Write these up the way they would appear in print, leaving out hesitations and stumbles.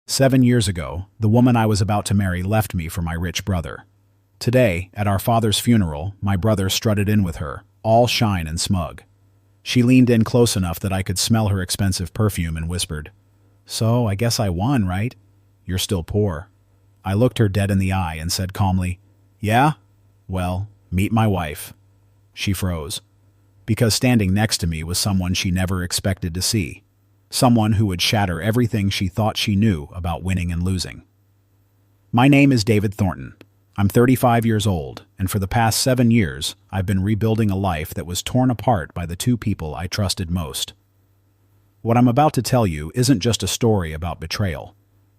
7 years ago, the woman I was about to marry left me for my rich brother. Today, at our father's funeral, my brother strutted in with her, all shine and smug. She leaned in close enough that I could smell her expensive perfume and whispered, "So, I guess I won, right? You're still poor." I looked her dead in the eye and said calmly, "Yeah? Well, meet my wife." She froze, because standing next to me was someone she never expected to see. Someone who would shatter everything she thought she knew about winning and losing. My name is David Thornton. I'm 35 years old, and for the past 7 years, I've been rebuilding a life that was torn apart by the two people I trusted most. What I'm about to tell you isn't just a story about betrayal.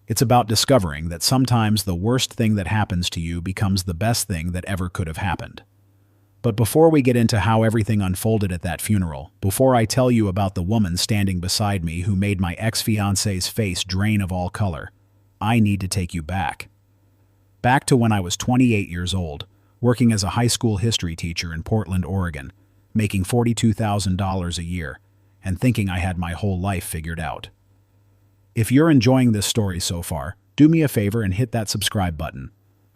It's about discovering that sometimes the worst thing that happens to you becomes the best thing that ever could have happened. But before we get into how everything unfolded at that funeral, before I tell you about the woman standing beside me who made my ex-fiancé's face drain of all color, I need to take you back. Back to when I was 28 years old, working as a high school history teacher in Portland, Oregon, making $42,000 a year, and thinking I had my whole life figured out. If you're enjoying this story so far, do me a favor and hit that subscribe button.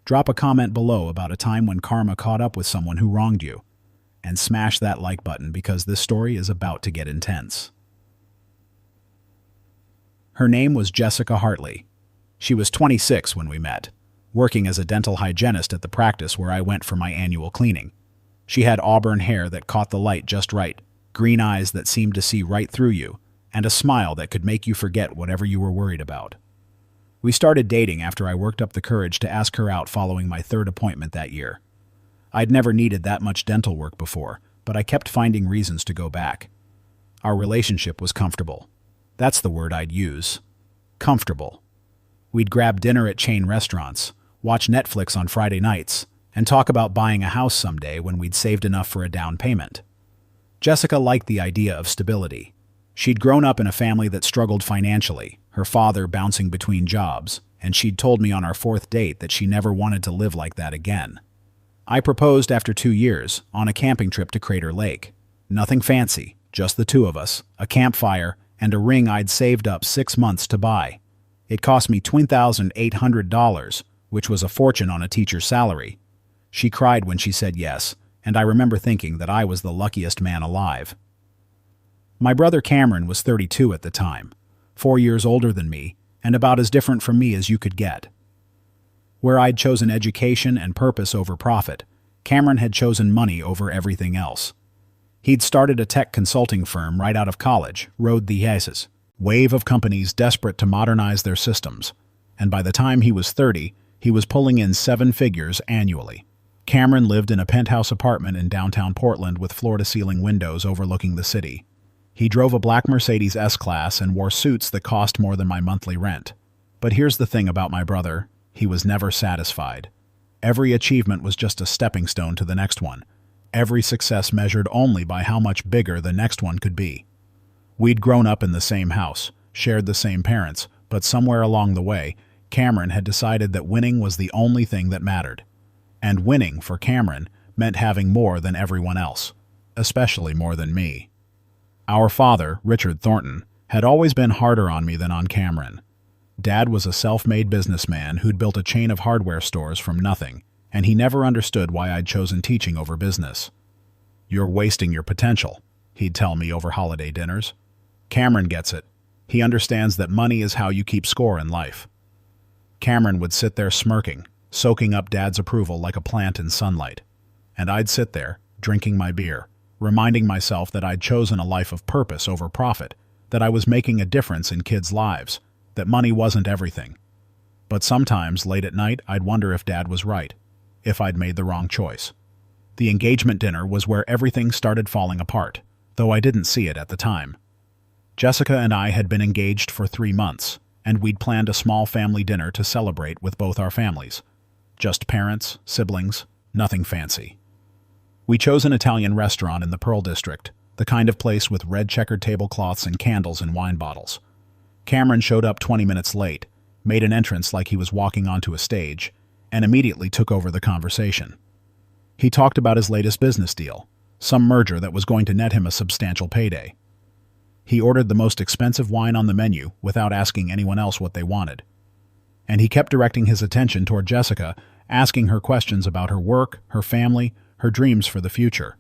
Drop a comment below about a time when karma caught up with someone who wronged you. And smash that like button because this story is about to get intense. Her name was Jessica Hartley. She was 26 when we met, working as a dental hygienist at the practice where I went for my annual cleaning. She had auburn hair that caught the light just right, green eyes that seemed to see right through you, and a smile that could make you forget whatever you were worried about. We started dating after I worked up the courage to ask her out following my third appointment that year. I'd never needed that much dental work before, but I kept finding reasons to go back. Our relationship was comfortable. That's the word I'd use. Comfortable. We'd grab dinner at chain restaurants, watch Netflix on Friday nights, and talk about buying a house someday when we'd saved enough for a down payment. Jessica liked the idea of stability. She'd grown up in a family that struggled financially, her father bouncing between jobs, and she'd told me on our fourth date that she never wanted to live like that again. I proposed after 2 years, on a camping trip to Crater Lake. Nothing fancy, just the two of us, a campfire, and a ring I'd saved up 6 months to buy. It cost me $2,800, which was a fortune on a teacher's salary. She cried when she said yes, and I remember thinking that I was the luckiest man alive. My brother Cameron was 32 at the time, 4 years older than me, and about as different from me as you could get. Where I'd chosen education and purpose over profit, Cameron had chosen money over everything else. He'd started a tech consulting firm right out of college, rode the wave of companies desperate to modernize their systems, and by the time he was 30, he was pulling in 7 figures annually. Cameron lived in a penthouse apartment in downtown Portland with floor-to-ceiling windows overlooking the city. He drove a black Mercedes S-Class and wore suits that cost more than my monthly rent. But here's the thing about my brother, he was never satisfied. Every achievement was just a stepping stone to the next one. Every success measured only by how much bigger the next one could be. We'd grown up in the same house, shared the same parents, but somewhere along the way, Cameron had decided that winning was the only thing that mattered. And winning, for Cameron, meant having more than everyone else, especially more than me. Our father, Richard Thornton, had always been harder on me than on Cameron. Dad was a self-made businessman who'd built a chain of hardware stores from nothing, and he never understood why I'd chosen teaching over business. "You're wasting your potential," he'd tell me over holiday dinners. "Cameron gets it. He understands that money is how you keep score in life." Cameron would sit there smirking, soaking up Dad's approval like a plant in sunlight. And I'd sit there, drinking my beer, reminding myself that I'd chosen a life of purpose over profit, that I was making a difference in kids' lives, that money wasn't everything. But sometimes, late at night, I'd wonder if Dad was right, if I'd made the wrong choice. The engagement dinner was where everything started falling apart, though I didn't see it at the time. Jessica and I had been engaged for 3 months, and we'd planned a small family dinner to celebrate with both our families. Just parents, siblings, nothing fancy. We chose an Italian restaurant in the Pearl District, the kind of place with red checkered tablecloths and candles and wine bottles. Cameron showed up 20 minutes late, made an entrance like he was walking onto a stage, and immediately took over the conversation. He talked about his latest business deal, some merger that was going to net him a substantial payday. He ordered the most expensive wine on the menu without asking anyone else what they wanted. and he kept directing his attention toward Jessica, asking her questions about her work, her family, her dreams for the future.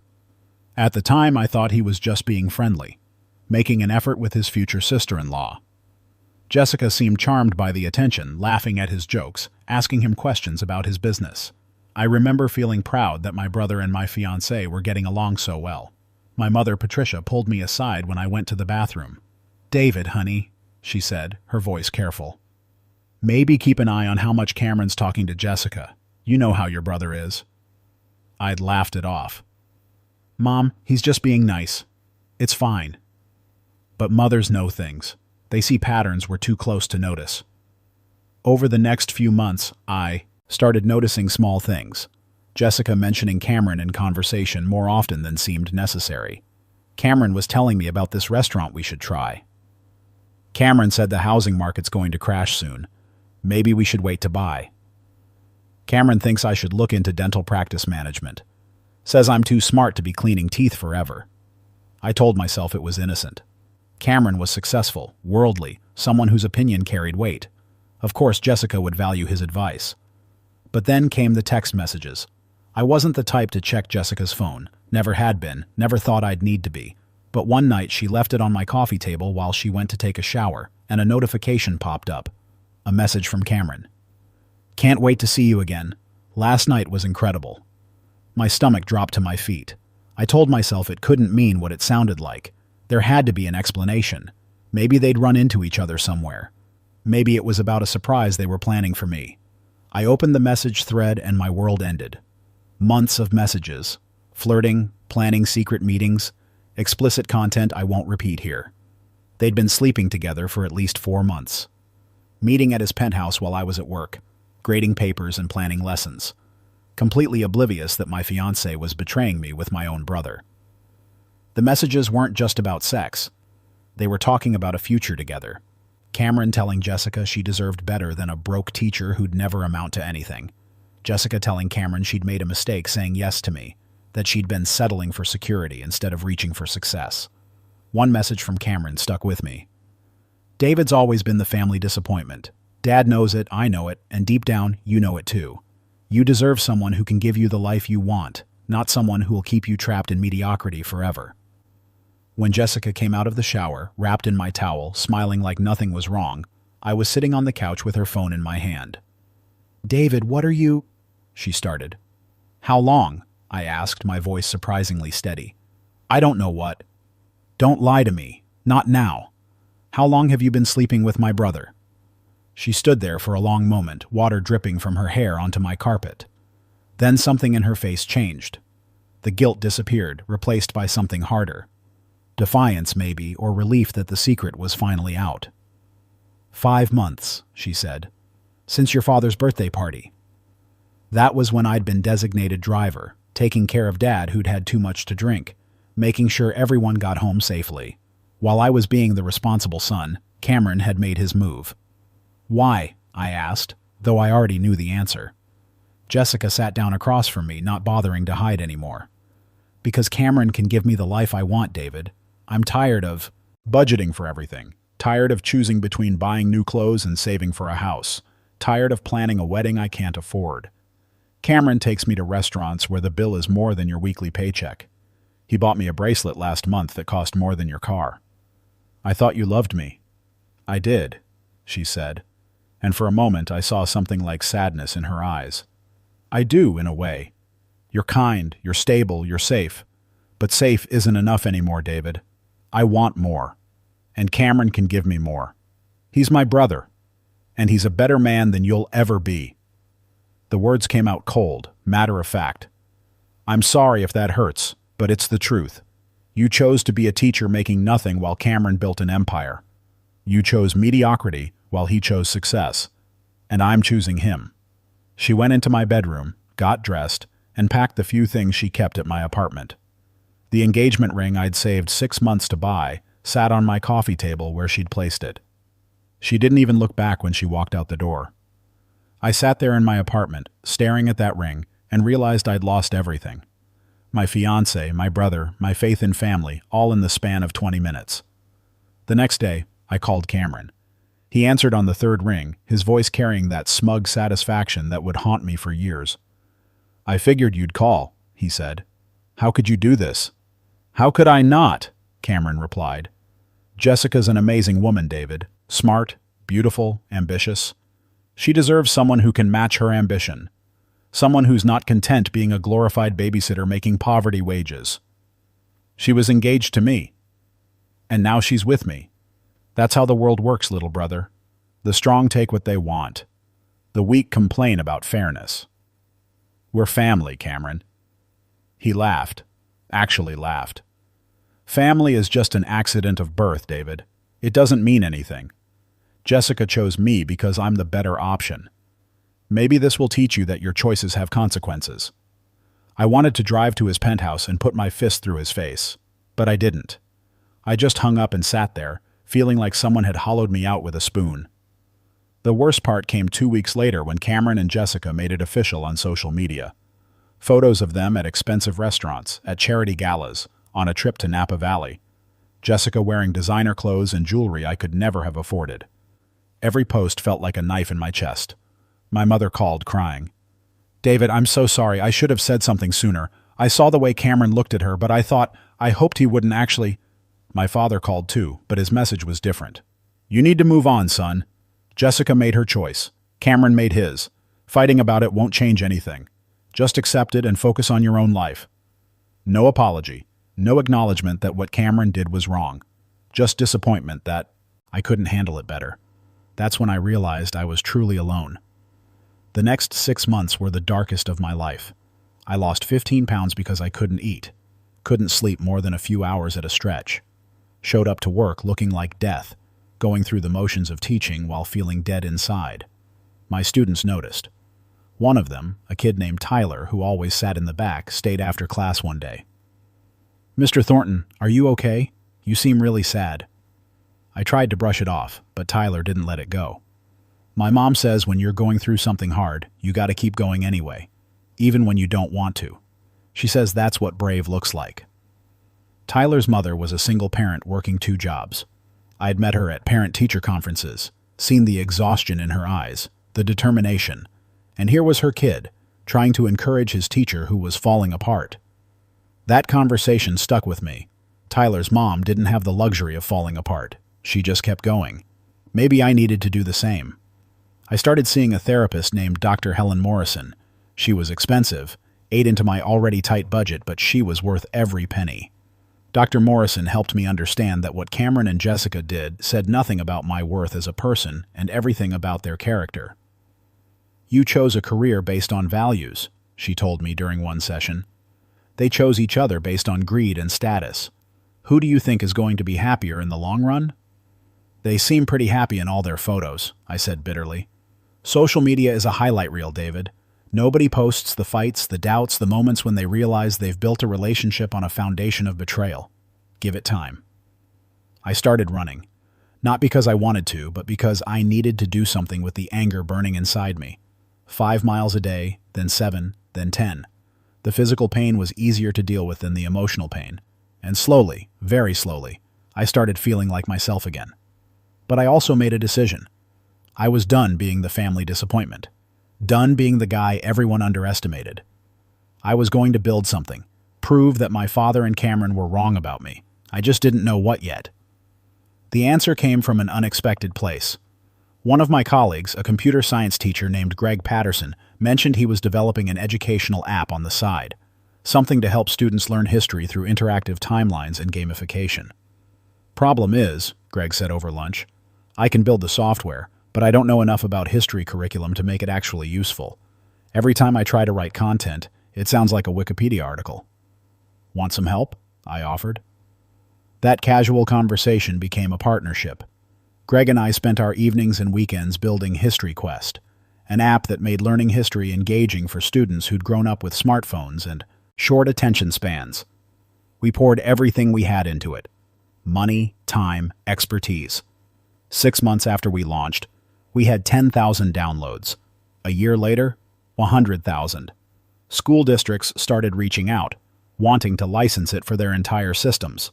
At the time, I thought he was just being friendly, making an effort with his future sister-in-law. Jessica seemed charmed by the attention, laughing at his jokes, asking him questions about his business. I remember feeling proud that my brother and my fiancée were getting along so well. My mother, Patricia, pulled me aside when I went to the bathroom. "David, honey," she said, her voice careful. "Maybe keep an eye on how much Cameron's talking to Jessica. You know how your brother is." I'd laughed it off. "Mom, he's just being nice. It's fine." But mothers know things. They see patterns we're too close to notice. Over the next few months, I started noticing small things. Jessica mentioning Cameron in conversation more often than seemed necessary. Cameron was telling me about this restaurant we should try. Cameron said the housing market's going to crash soon. Maybe we should wait to buy. Cameron thinks I should look into dental practice management. Says I'm too smart to be cleaning teeth forever. I told myself it was innocent. Cameron was successful, worldly, someone whose opinion carried weight. Of course, Jessica would value his advice. But then came the text messages. I wasn't the type to check Jessica's phone. Never had been, never thought I'd need to be. But one night she left it on my coffee table while she went to take a shower, and a notification popped up. A message from Cameron. "Can't wait to see you again. Last night was incredible." My stomach dropped to my feet. I told myself it couldn't mean what it sounded like. There had to be an explanation. Maybe they'd run into each other somewhere. Maybe it was about a surprise they were planning for me. I opened the message thread and my world ended. Months of messages. Flirting, planning secret meetings, explicit content I won't repeat here. They'd been sleeping together for at least 4 months. Meeting at his penthouse while I was at work, grading papers and planning lessons. Completely oblivious that my fiancée was betraying me with my own brother. The messages weren't just about sex. They were talking about a future together. Cameron telling Jessica she deserved better than a broke teacher who'd never amount to anything. Jessica telling Cameron she'd made a mistake saying yes to me, that she'd been settling for security instead of reaching for success. One message from Cameron stuck with me. "David's always been the family disappointment. Dad knows it, I know it, and deep down, you know it too. You deserve someone who can give you the life you want, not someone who will keep you trapped in mediocrity forever." When Jessica came out of the shower, wrapped in my towel, smiling like nothing was wrong, I was sitting on the couch with her phone in my hand. "David, what are you—" she started. "How long?" I asked, my voice surprisingly steady. "I don't know what." "Don't lie to me. Not now. How long have you been sleeping with my brother?" She stood there for a long moment, water dripping from her hair onto my carpet. Then something in her face changed. The guilt disappeared, replaced by something harder. Defiance, maybe, or relief that the secret was finally out. 5 months, she said. "Since your father's birthday party." That was when I'd been designated driver, taking care of Dad who'd had too much to drink, making sure everyone got home safely. While I was being the responsible son, Cameron had made his move. "Why?" I asked, though I already knew the answer. Jessica sat down across from me, not bothering to hide anymore. "Because Cameron can give me the life I want, David. I'm tired of budgeting for everything. Tired of choosing between buying new clothes and saving for a house. Tired of planning a wedding I can't afford. Cameron takes me to restaurants where the bill is more than your weekly paycheck. He bought me a bracelet last month that cost more than your car. I thought you loved me." "I did," she said, and for a moment I saw something like sadness in her eyes. "I do, in a way. You're kind, you're stable, you're safe. But safe isn't enough anymore, David. I want more. And Cameron can give me more. He's my brother. And he's a better man than you'll ever be." The words came out cold, matter of fact. "I'm sorry if that hurts, but it's the truth. You chose to be a teacher making nothing while Cameron built an empire. You chose mediocrity while he chose success. And I'm choosing him." She went into my bedroom, got dressed, and packed the few things she kept at my apartment. The engagement ring I'd saved 6 months to buy sat on my coffee table where she'd placed it. She didn't even look back when she walked out the door. I sat there in my apartment, staring at that ring, and realized I'd lost everything. My fiancé, my brother, my faith in family, all in the span of 20 minutes. The next day, I called Cameron. He answered on the third ring, his voice carrying that smug satisfaction that would haunt me for years. "I figured you'd call," he said. "How could you do this?" "How could I not?" Cameron replied. "Jessica's an amazing woman, David. Smart, beautiful, ambitious. She deserves someone who can match her ambition. Someone who's not content being a glorified babysitter making poverty wages. She was engaged to me. And now she's with me. That's how the world works, little brother. The strong take what they want. The weak complain about fairness. We're family, Cameron." He laughed. Actually laughed. "Family is just an accident of birth, David. It doesn't mean anything. Jessica chose me because I'm the better option. Maybe this will teach you that your choices have consequences." I wanted to drive to his penthouse and put my fist through his face, but I didn't. I just hung up and sat there, feeling like someone had hollowed me out with a spoon. The worst part came 2 weeks later when Cameron and Jessica made it official on social media. Photos of them at expensive restaurants, at charity galas, on a trip to Napa Valley. Jessica wearing designer clothes and jewelry I could never have afforded. Every post felt like a knife in my chest. My mother called, crying. "David, I'm so sorry. I should have said something sooner. I saw the way Cameron looked at her, but I hoped he wouldn't actually—" My father called too, but his message was different. "You need to move on, son. Jessica made her choice. Cameron made his. Fighting about it won't change anything. Just accept it and focus on your own life." No apology. No acknowledgement that what Cameron did was wrong. Just disappointment that I couldn't handle it better. That's when I realized I was truly alone. The next 6 months were the darkest of my life. I lost 15 pounds because I couldn't eat. Couldn't sleep more than a few hours at a stretch. Showed up to work looking like death, going through the motions of teaching while feeling dead inside. My students noticed. One of them, a kid named Tyler, who always sat in the back, stayed after class one day. "Mr. Thornton, are you okay? You seem really sad." I tried to brush it off, but Tyler didn't let it go. "My mom says when you're going through something hard, you gotta keep going anyway, even when you don't want to. She says that's what brave looks like." Tyler's mother was a single parent working 2 jobs. I'd met her at parent-teacher conferences, seen the exhaustion in her eyes, the determination, and here was her kid, trying to encourage his teacher who was falling apart. That conversation stuck with me. Tyler's mom didn't have the luxury of falling apart. She just kept going. Maybe I needed to do the same. I started seeing a therapist named Dr. Helen Morrison. She was expensive, ate into my already tight budget, but she was worth every penny. Dr. Morrison helped me understand that what Cameron and Jessica did said nothing about my worth as a person and everything about their character. "You chose a career based on values," she told me during one session. "They chose each other based on greed and status. Who do you think is going to be happier in the long run?" "They seem pretty happy in all their photos," I said bitterly. "Social media is a highlight reel, David. Nobody posts the fights, the doubts, the moments when they realize they've built a relationship on a foundation of betrayal. Give it time." I started running. Not because I wanted to, but because I needed to do something with the anger burning inside me. 5 miles a day, then 7, then 10. The physical pain was easier to deal with than the emotional pain. And slowly, very slowly, I started feeling like myself again. But I also made a decision. I was done being the family disappointment. Done being the guy everyone underestimated. I was going to build something, prove that my father and Cameron were wrong about me. I just didn't know what yet. The answer came from an unexpected place. One of my colleagues, a computer science teacher named Greg Patterson, mentioned he was developing an educational app on the side, something to help students learn history through interactive timelines and gamification. "Problem is," Greg said over lunch, "I can build the software, but I don't know enough about history curriculum to make it actually useful. Every time I try to write content, it sounds like a Wikipedia article." "Want some help?" I offered. That casual conversation became a partnership. Greg and I spent our evenings and weekends building History Quest, an app that made learning history engaging for students who'd grown up with smartphones and short attention spans. We poured everything we had into it. Money, time, expertise. 6 months after we launched, we had 10,000 downloads. A year later, 100,000. School districts started reaching out, wanting to license it for their entire systems.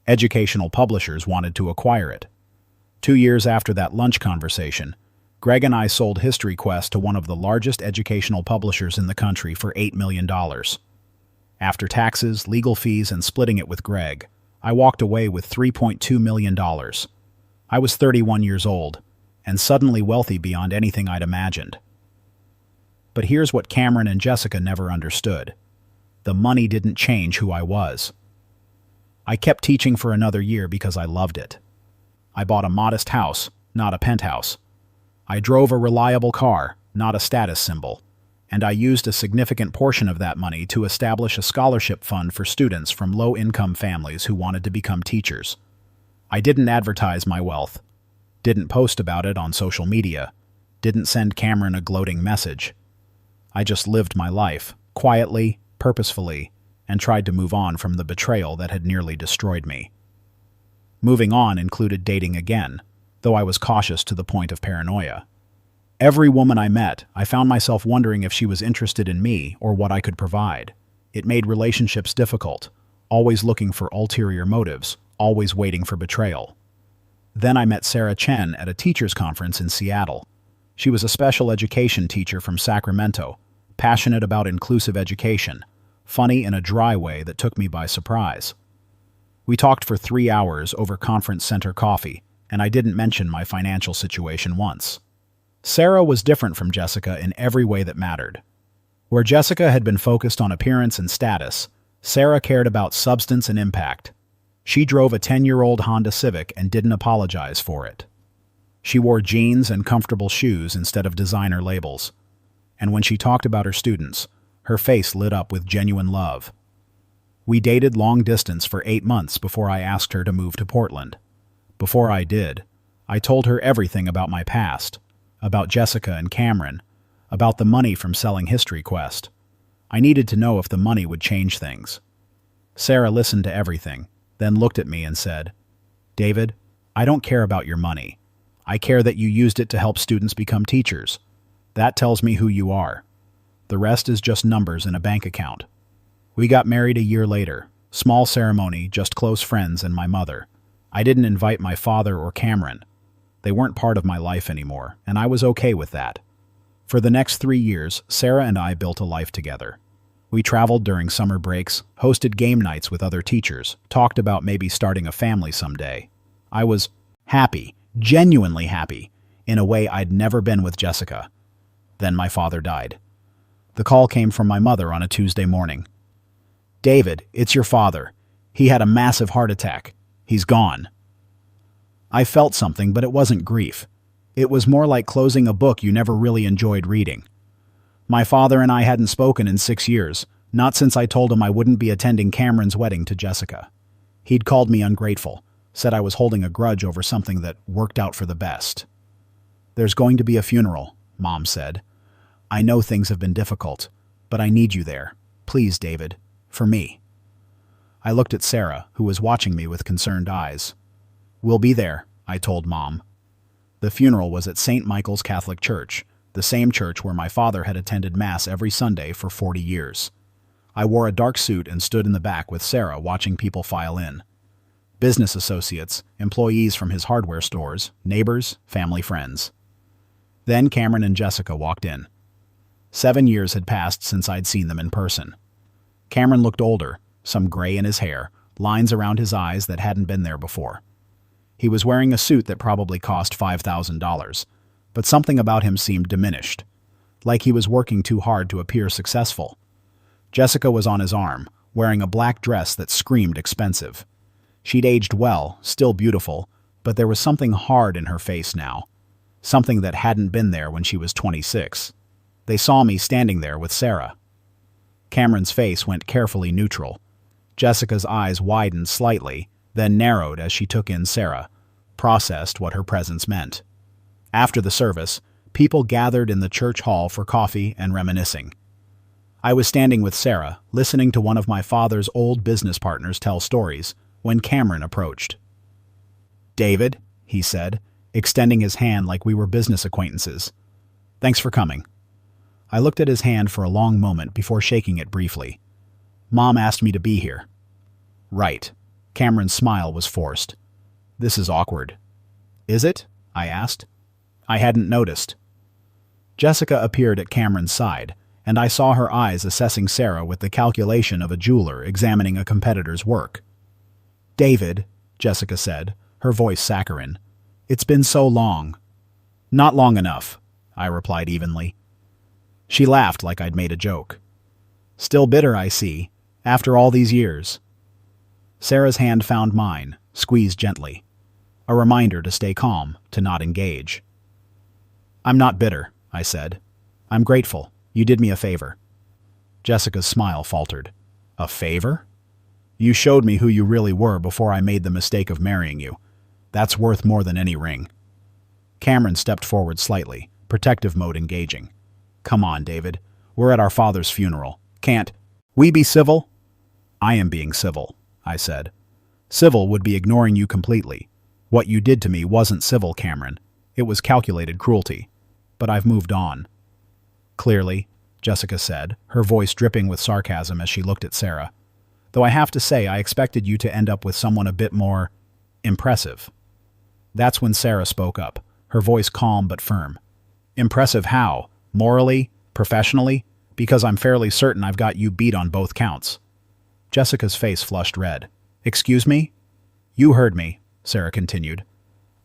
Educational publishers wanted to acquire it. 2 years after that lunch conversation, Greg and I sold History Quest to one of the largest educational publishers in the country for $8 million. After taxes, legal fees, and splitting it with Greg, I walked away with $3.2 million. I was 31 years old, and suddenly wealthy beyond anything I'd imagined. But here's what Cameron and Jessica never understood. The money didn't change who I was. I kept teaching for another year because I loved it. I bought a modest house, not a penthouse. I drove a reliable car, not a status symbol. And I used a significant portion of that money to establish a scholarship fund for students from low-income families who wanted to become teachers. I didn't advertise my wealth, didn't post about it on social media, didn't send Cameron a gloating message. I just lived my life, quietly, purposefully, and tried to move on from the betrayal that had nearly destroyed me. Moving on included dating again, though I was cautious to the point of paranoia. Every woman I met, I found myself wondering if she was interested in me or what I could provide. It made relationships difficult, always looking for ulterior motives, always waiting for betrayal. Then I met Sarah Chen at a teachers' conference in Seattle. She was a special education teacher from Sacramento, passionate about inclusive education, funny in a dry way that took me by surprise. We talked for 3 hours over conference center coffee, and I didn't mention my financial situation once. Sarah was different from Jessica in every way that mattered. Where Jessica had been focused on appearance and status, Sarah cared about substance and impact. She drove a 10-year-old Honda Civic and didn't apologize for it. She wore jeans and comfortable shoes instead of designer labels. And when she talked about her students, her face lit up with genuine love. We dated long distance for 8 months before I asked her to move to Portland. Before I did, I told her everything about my past, about Jessica and Cameron, about the money from selling History Quest. I needed to know if the money would change things. Sarah listened to everything, then looked at me and said, "David, I don't care about your money. I care that you used it to help students become teachers. That tells me who you are. The rest is just numbers in a bank account." We got married a year later. Small ceremony, just close friends and my mother. I didn't invite my father or Cameron. They weren't part of my life anymore, and I was okay with that. For the next 3 years, Sarah and I built a life together. We traveled during summer breaks, hosted game nights with other teachers, talked about maybe starting a family someday. I was happy, genuinely happy, in a way I'd never been with Jessica. Then my father died. The call came from my mother on a Tuesday morning. "David, it's your father. He had a massive heart attack. He's gone." I felt something, but it wasn't grief. It was more like closing a book you never really enjoyed reading. My father and I hadn't spoken in 6 years, not since I told him I wouldn't be attending Cameron's wedding to Jessica. He'd called me ungrateful, said I was holding a grudge over something that worked out for the best. "There's going to be a funeral," Mom said. "I know things have been difficult, but I need you there. Please, David, for me." I looked at Sarah, who was watching me with concerned eyes. "We'll be there," I told Mom. The funeral was at St. Michael's Catholic Church, the same church where my father had attended Mass every Sunday for 40 years. I wore a dark suit and stood in the back with Sarah watching people file in. Business associates, employees from his hardware stores, neighbors, family friends. Then Cameron and Jessica walked in. 7 years had passed since I'd seen them in person. Cameron looked older, some gray in his hair, lines around his eyes that hadn't been there before. He was wearing a suit that probably cost $5,000, but something about him seemed diminished, like he was working too hard to appear successful. Jessica was on his arm, wearing a black dress that screamed expensive. She'd aged well, still beautiful, but there was something hard in her face now, something that hadn't been there when she was 26. They saw me standing there with Sarah. Cameron's face went carefully neutral. Jessica's eyes widened slightly, then narrowed as she took in Sarah, processed what her presence meant. After the service, people gathered in the church hall for coffee and reminiscing. I was standing with Sarah, listening to one of my father's old business partners tell stories, when Cameron approached. "David," he said, extending his hand like we were business acquaintances. "Thanks for coming." I looked at his hand for a long moment before shaking it briefly. "Mom asked me to be here." "Right." Cameron's smile was forced. "This is awkward." Is it? I asked. I hadn't noticed. Jessica appeared at Cameron's side, and I saw her eyes assessing Sarah with the calculation of a jeweler examining a competitor's work. David, Jessica said, her voice saccharine, it's been so long. Not long enough, I replied evenly. She laughed like I'd made a joke. Still bitter, I see, after all these years. Sarah's hand found mine, squeezed gently. A reminder to stay calm, to not engage. I'm not bitter, I said. I'm grateful. You did me a favor. Jessica's smile faltered. A favor? You showed me who you really were before I made the mistake of marrying you. That's worth more than any ring. Cameron stepped forward slightly, protective mode engaging. Come on, David. We're at our father's funeral. Can't we be civil? I am being civil, I said. Civil would be ignoring you completely. What you did to me wasn't civil, Cameron. It was calculated cruelty. But I've moved on. Clearly, Jessica said, her voice dripping with sarcasm as she looked at Sarah. Though I have to say I expected you to end up with someone a bit more impressive. That's when Sarah spoke up, her voice calm but firm. Impressive how? Morally? Professionally? Because I'm fairly certain I've got you beat on both counts. Jessica's face flushed red. Excuse me? You heard me, Sarah continued.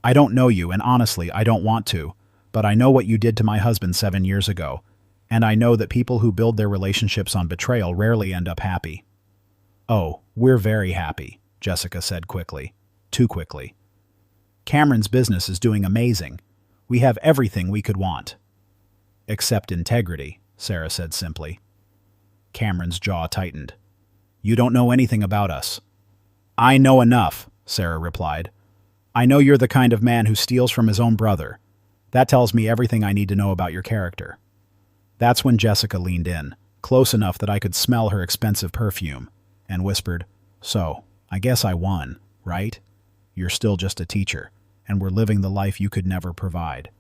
I don't know you, and honestly, I don't want to, but I know what you did to my husband 7 years ago, and I know that people who build their relationships on betrayal rarely end up happy. Oh, we're very happy, Jessica said quickly. Too quickly. Cameron's business is doing amazing. We have everything we could want. Except integrity, Sarah said simply. Cameron's jaw tightened. You don't know anything about us. I know enough, Sarah replied. I know you're the kind of man who steals from his own brother. That tells me everything I need to know about your character. That's when Jessica leaned in, close enough that I could smell her expensive perfume, and whispered, So, I guess I won, right? You're still just a teacher, and we're living the life you could never provide.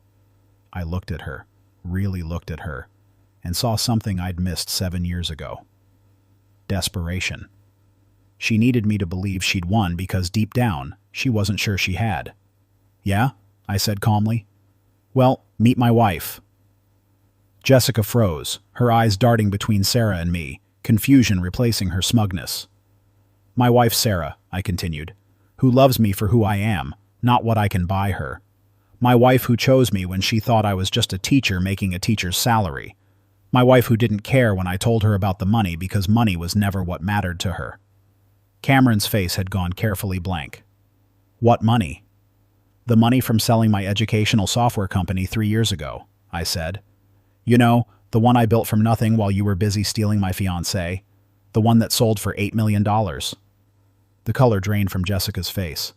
I looked at her, really looked at her, and saw something I'd missed 7 years ago. Desperation. She needed me to believe she'd won because deep down, she wasn't sure she had. Yeah? I said calmly. Well, meet my wife. Jessica froze, her eyes darting between Sarah and me, confusion replacing her smugness. My wife Sarah, I continued, who loves me for who I am, not what I can buy her. My wife who chose me when she thought I was just a teacher making a teacher's salary. My wife who didn't care when I told her about the money because money was never what mattered to her. Cameron's face had gone carefully blank. What money? The money from selling my educational software company 3 years ago, I said. You know, the one I built from nothing while you were busy stealing my fiancée. The one that sold for $8 million. The color drained from Jessica's face.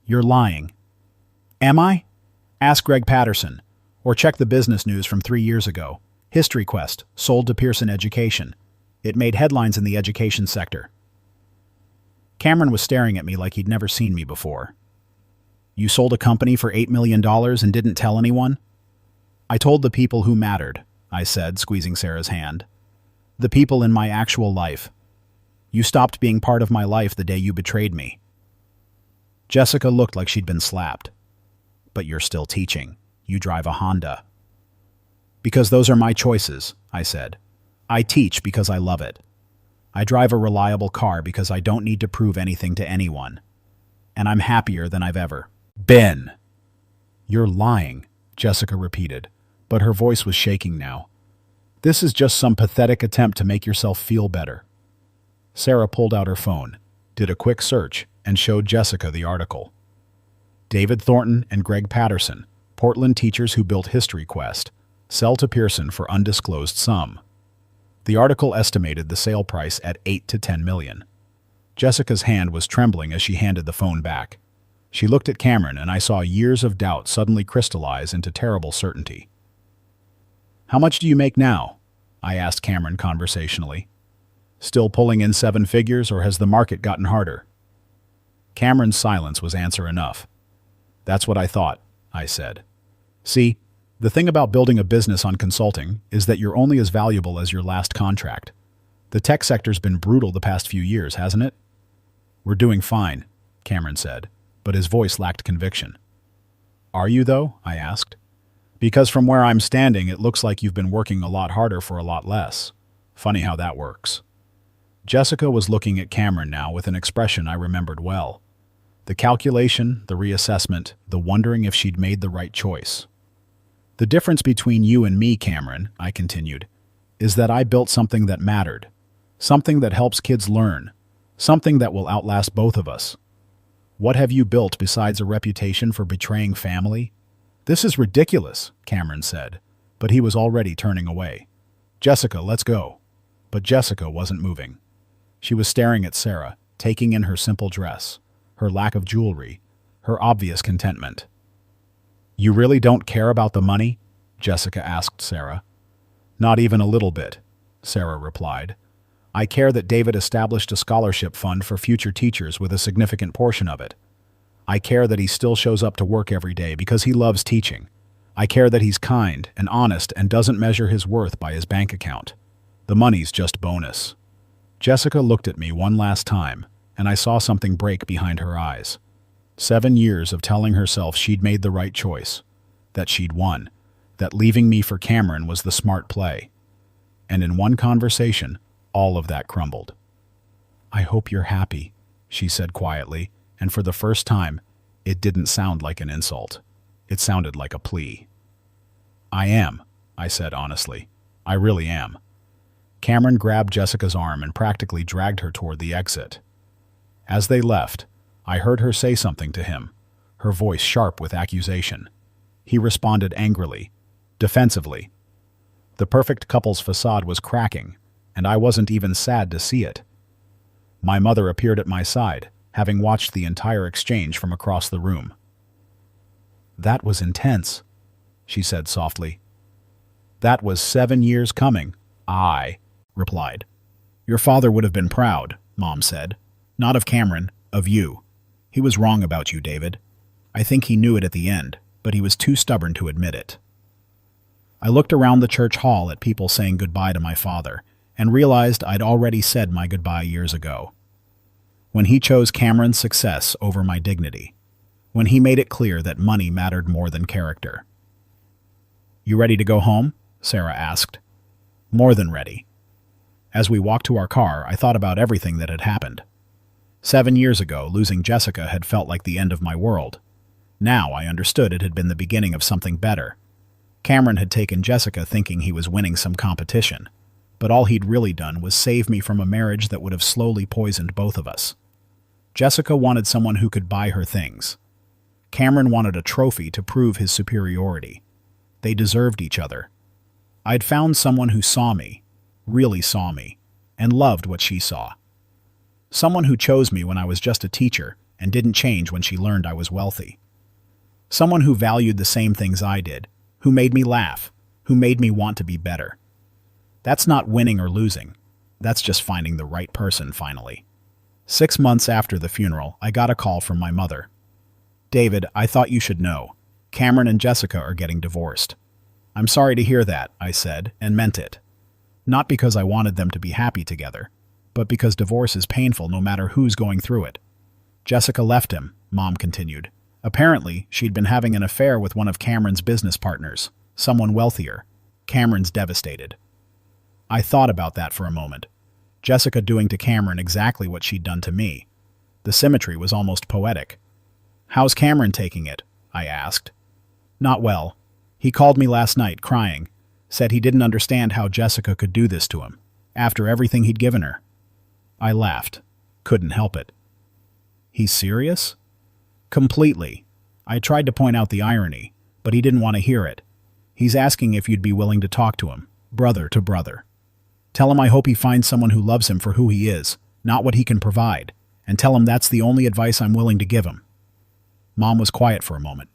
You're lying. Am I? Ask Greg Patterson, or check the business news from 3 years ago. History Quest, sold to Pearson Education. It made headlines in the education sector. Cameron was staring at me like he'd never seen me before. You sold a company for $8 million and didn't tell anyone? I told the people who mattered, I said, squeezing Sarah's hand. The people in my actual life. You stopped being part of my life the day you betrayed me. Jessica looked like she'd been slapped. But you're still teaching. You drive a Honda. Because those are my choices, I said. I teach because I love it. I drive a reliable car because I don't need to prove anything to anyone. And I'm happier than I've ever been. You're lying, Jessica repeated, but her voice was shaking now. This is just some pathetic attempt to make yourself feel better. Sarah pulled out her phone, did a quick search, and showed Jessica the article. David Thornton and Greg Patterson, Portland teachers who built History Quest, sell to Pearson for undisclosed sum. The article estimated the sale price at $8 to $10 million. Jessica's hand was trembling as she handed the phone back. She looked at Cameron, and I saw years of doubt suddenly crystallize into terrible certainty. How much do you make now? I asked Cameron conversationally. Still pulling in 7 figures, or has the market gotten harder? Cameron's silence was answer enough. That's what I thought, I said. See, the thing about building a business on consulting is that you're only as valuable as your last contract. The tech sector's been brutal the past few years, hasn't it? We're doing fine, Cameron said, but his voice lacked conviction. Are you, though? I asked. Because from where I'm standing, it looks like you've been working a lot harder for a lot less. Funny how that works. Jessica was looking at Cameron now with an expression I remembered well. The calculation, the reassessment, the wondering if she'd made the right choice. The difference between you and me, Cameron, I continued, is that I built something that mattered. Something that helps kids learn. Something that will outlast both of us. What have you built besides a reputation for betraying family? This is ridiculous, Cameron said, but he was already turning away. Jessica, let's go. But Jessica wasn't moving. She was staring at Sarah, taking in her simple dress, her lack of jewelry, her obvious contentment. You really don't care about the money? Jessica asked Sarah. Not even a little bit, Sarah replied. I care that David established a scholarship fund for future teachers with a significant portion of it. I care that he still shows up to work every day because he loves teaching. I care that he's kind and honest and doesn't measure his worth by his bank account. The money's just bonus. Jessica looked at me one last time, and I saw something break behind her eyes. 7 years of telling herself she'd made the right choice, that she'd won, that leaving me for Cameron was the smart play. And in one conversation, all of that crumbled. I hope you're happy, she said quietly, and for the first time, it didn't sound like an insult. It sounded like a plea. I am, I said honestly. I really am. Cameron grabbed Jessica's arm and practically dragged her toward the exit. As they left, I heard her say something to him, her voice sharp with accusation. He responded angrily, defensively. The perfect couple's facade was cracking, and I wasn't even sad to see it. My mother appeared at my side, having watched the entire exchange from across the room. That was intense, she said softly. That was 7 years coming, I replied. Your father would have been proud, Mom said. Not of Cameron, of you. He was wrong about you, David. I think he knew it at the end, but he was too stubborn to admit it. I looked around the church hall at people saying goodbye to my father, and realized I'd already said my goodbye years ago. When he chose Cameron's success over my dignity. When he made it clear that money mattered more than character. You ready to go home? Sarah asked. More than ready. As we walked to our car, I thought about everything that had happened. 7 years ago, losing Jessica had felt like the end of my world. Now I understood it had been the beginning of something better. Cameron had taken Jessica thinking he was winning some competition, but all he'd really done was save me from a marriage that would have slowly poisoned both of us. Jessica wanted someone who could buy her things. Cameron wanted a trophy to prove his superiority. They deserved each other. I'd found someone who saw me, really saw me, and loved what she saw. Someone who chose me when I was just a teacher and didn't change when she learned I was wealthy. Someone who valued the same things I did, who made me laugh, who made me want to be better. That's not winning or losing. That's just finding the right person finally. 6 months after the funeral, I got a call from my mother. David, I thought you should know. Cameron and Jessica are getting divorced. I'm sorry to hear that, I said, and meant it. Not because I wanted them to be happy together, but because divorce is painful no matter who's going through it. Jessica left him, Mom continued. Apparently, she'd been having an affair with one of Cameron's business partners, someone wealthier. Cameron's devastated. I thought about that for a moment. Jessica doing to Cameron exactly what she'd done to me. The symmetry was almost poetic. How's Cameron taking it? I asked. Not well. He called me last night, crying. Said he didn't understand how Jessica could do this to him, after everything he'd given her. I laughed. Couldn't help it. He's serious? Completely. I tried to point out the irony, but he didn't want to hear it. He's asking if you'd be willing to talk to him, brother to brother. Tell him I hope he finds someone who loves him for who he is, not what he can provide, and tell him that's the only advice I'm willing to give him. Mom was quiet for a moment.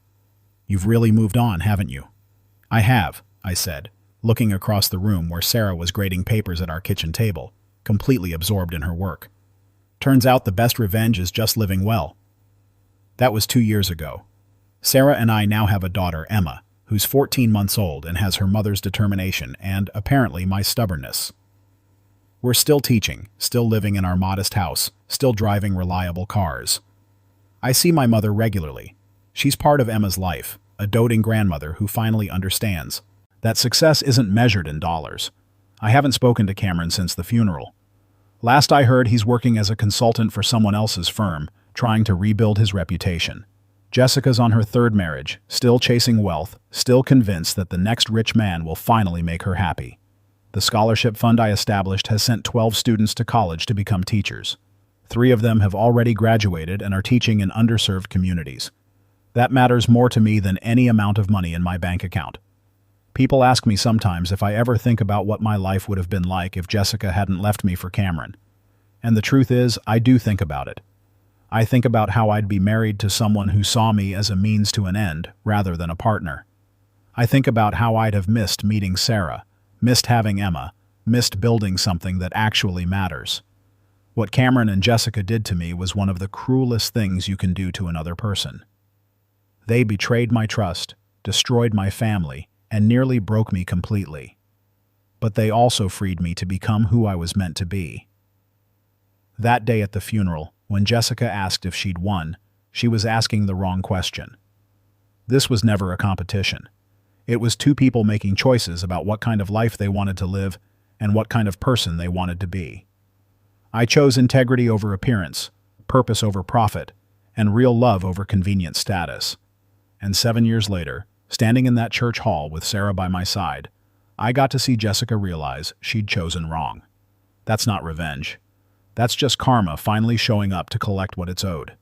You've really moved on, haven't you? I have, I said, looking across the room where Sarah was grading papers at our kitchen table, completely absorbed in her work. Turns out the best revenge is just living well. That was 2 years ago. Sarah and I now have a daughter, Emma, who's 14 months old and has her mother's determination and, apparently, my stubbornness. We're still teaching, still living in our modest house, still driving reliable cars. I see my mother regularly. She's part of Emma's life, a doting grandmother who finally understands that success isn't measured in dollars. I haven't spoken to Cameron since the funeral. Last I heard, he's working as a consultant for someone else's firm, trying to rebuild his reputation. Jessica's on her third marriage, still chasing wealth, still convinced that the next rich man will finally make her happy. The scholarship fund I established has sent 12 students to college to become teachers. 3 of them have already graduated and are teaching in underserved communities. That matters more to me than any amount of money in my bank account. People ask me sometimes if I ever think about what my life would have been like if Jessica hadn't left me for Cameron. And the truth is, I do think about it. I think about how I'd be married to someone who saw me as a means to an end rather than a partner. I think about how I'd have missed meeting Sarah, missed having Emma, missed building something that actually matters. What Cameron and Jessica did to me was one of the cruelest things you can do to another person. They betrayed my trust, destroyed my family, and nearly broke me completely. But they also freed me to become who I was meant to be. That day at the funeral, when Jessica asked if she'd won, she was asking the wrong question. This was never a competition. It was 2 people making choices about what kind of life they wanted to live and what kind of person they wanted to be. I chose integrity over appearance, purpose over profit, and real love over convenient status. And 7 years later, standing in that church hall with Sarah by my side, I got to see Jessica realize she'd chosen wrong. That's not revenge. That's just karma finally showing up to collect what it's owed.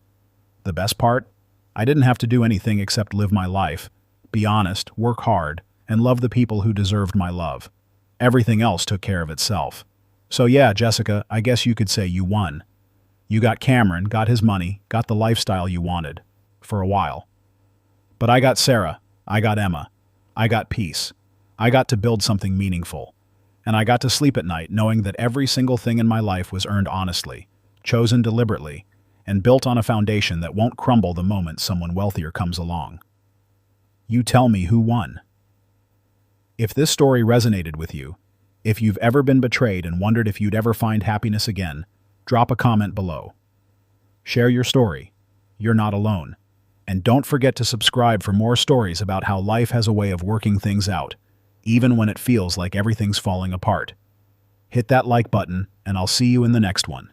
The best part? I didn't have to do anything except live my life, be honest, work hard, and love the people who deserved my love. Everything else took care of itself. So yeah, Jessica, I guess you could say you won. You got Cameron, got his money, got the lifestyle you wanted. For a while. But I got Sarah. I got Emma. I got peace. I got to build something meaningful. And I got to sleep at night knowing that every single thing in my life was earned honestly, chosen deliberately, and built on a foundation that won't crumble the moment someone wealthier comes along. You tell me who won. If this story resonated with you, if you've ever been betrayed and wondered if you'd ever find happiness again, drop a comment below. Share your story. You're not alone. And don't forget to subscribe for more stories about how life has a way of working things out, even when it feels like everything's falling apart. Hit that like button, and I'll see you in the next one.